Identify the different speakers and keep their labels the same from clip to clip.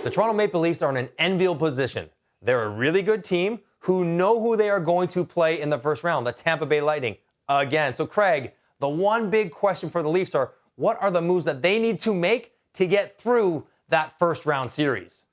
Speaker 1: The Toronto Maple Leafs are in an enviable position. They're a really good team who know who they are going to play in the first round, the Tampa Bay Lightning, again. So, Craig, the one big question for the Leafs are, what are the moves that they need to make to get through that first round series?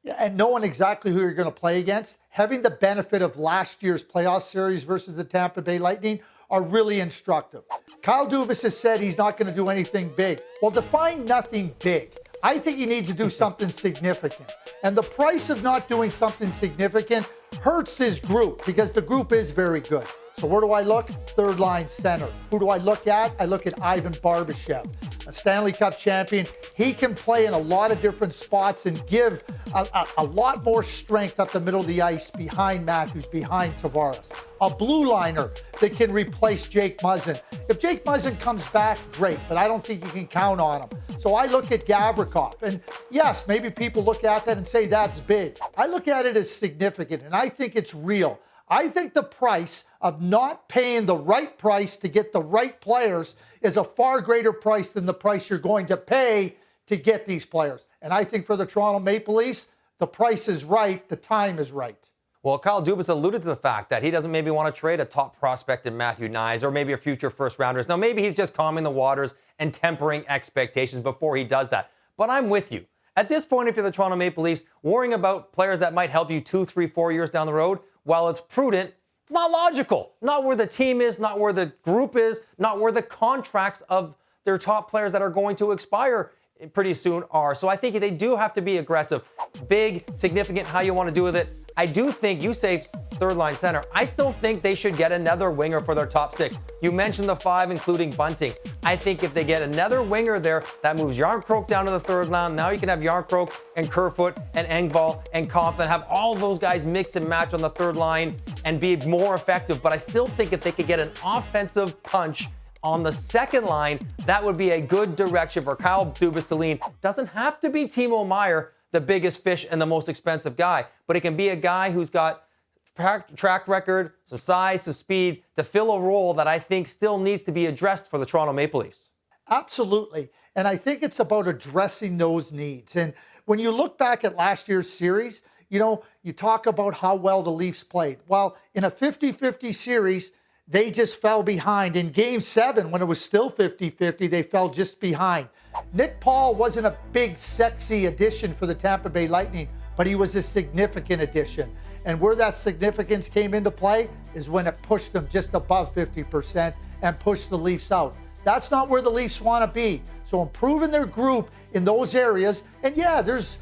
Speaker 2: Yeah, and knowing exactly who you're going to play against, having the benefit of last year's playoff series versus the Tampa Bay Lightning are really instructive. Kyle Dubas has said he's not going to do anything big. Well, define nothing big. I think he needs to do something significant. And the price of not doing something significant hurts his group because the group is very good. So where do I look? Third line center. Who do I look at? I look at Ivan Barbashev, a Stanley Cup champion. He can play in a lot of different spots and give a lot more strength up the middle of the ice behind Matthews, behind Tavares. A blue liner that can replace Jake Muzzin. If Jake Muzzin comes back, great, but I don't think you can count on him. So I look at Gavrikov, and yes, maybe people look at that and say that's big. I look at it as significant, and I think it's real. I think the price of not paying the right price to get the right players is a far greater price than the price you're going to pay to get these players. And I think for the Toronto Maple Leafs, the price is right, the time is right.
Speaker 1: Well, Kyle Dubas alluded to the fact that he doesn't maybe want to trade a top prospect in Matthew Knies or maybe a future first-rounders. Now, maybe he's just calming the waters and tempering expectations before he does that. But I'm with you. At this point, if you're the Toronto Maple Leafs, worrying about players that might help you 2, 3, 4 years down the road, while it's prudent, it's not logical. Not where the team is, not where the group is, not where the contracts of their top players that are going to expire pretty soon are. So I think they do have to be aggressive. Big, significant, how you want to do with it. I do think you say third line center. I still think they should get another winger for their top six. You mentioned the 5, including Bunting. I think if they get another winger there, that moves Yarncroke down to the third line. Now you can have Yarncroke and Kerfoot and Engvall and Compton, have all those guys mix and match on the third line and be more effective. But I still think if they could get an offensive punch on the second line, that would be a good direction for Kyle Dubas to lean. Doesn't have to be Timo Meier, the biggest fish and the most expensive guy, but it can be a guy who's got track record, some size, some speed to fill a role that I think still needs to be addressed for the Toronto Maple Leafs.
Speaker 2: Absolutely. And I think it's about addressing those needs. And when you look back at last year's series, you talk about how well the Leafs played. Well, in a 50-50 series, they just fell behind. In Game 7, when it was still 50-50, they fell just behind. Nick Paul wasn't a big, sexy addition for the Tampa Bay Lightning, but he was a significant addition. And where that significance came into play is when it pushed them just above 50% and pushed the Leafs out. That's not where the Leafs want to be. So improving their group in those areas, and yeah, there's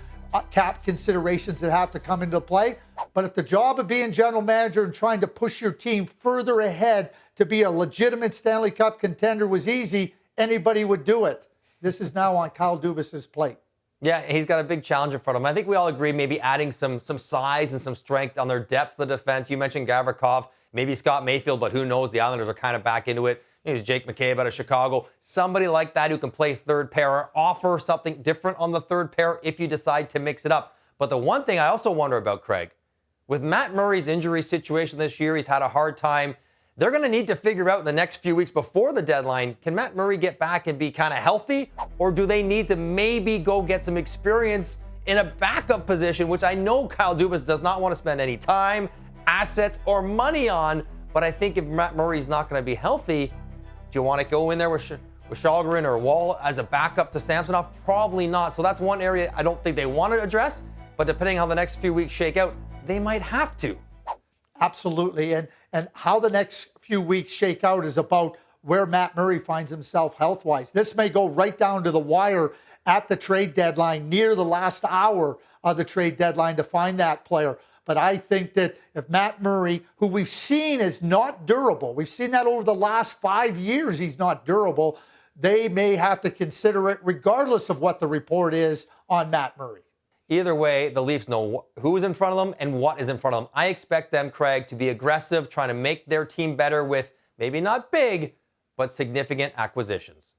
Speaker 2: cap considerations that have to come into play. But if the job of being general manager and trying to push your team further ahead to be a legitimate Stanley Cup contender was easy, anybody would do it. This is now on Kyle Dubas's plate.
Speaker 1: Yeah, he's got a big challenge in front of him. I think we all agree maybe adding some size and some strength on their depth of defense. You mentioned Gavrikov, maybe Scott Mayfield, but who knows? The Islanders are kind of back into it. There's Jake McCabe out of Chicago. Somebody like that who can play third pair or offer something different on the third pair if you decide to mix it up. But the one thing I also wonder about, Craig, with Matt Murray's injury situation this year, he's had a hard time. They're going to need to figure out in the next few weeks before the deadline, can Matt Murray get back and be kind of healthy? Or do they need to maybe go get some experience in a backup position, which I know Kyle Dubas does not want to spend any time, assets, or money on. But I think if Matt Murray's not going to be healthy, do you want to go in there with Shalgren or Wall as a backup to Samsonov? Probably not. So that's one area I don't think they want to address. But depending on how the next few weeks shake out, they might have to.
Speaker 2: Absolutely. And how the next few weeks shake out is about where Matt Murray finds himself health-wise. This may go right down to the wire at the trade deadline, near the last hour of the trade deadline to find that player. But I think that if Matt Murray, who we've seen is not durable, we've seen that over the last 5 years, he's not durable, they may have to consider it regardless of what the report is on Matt Murray.
Speaker 1: Either way, the Leafs know who is in front of them and what is in front of them. I expect them, Craig, to be aggressive, trying to make their team better with maybe not big, but significant acquisitions.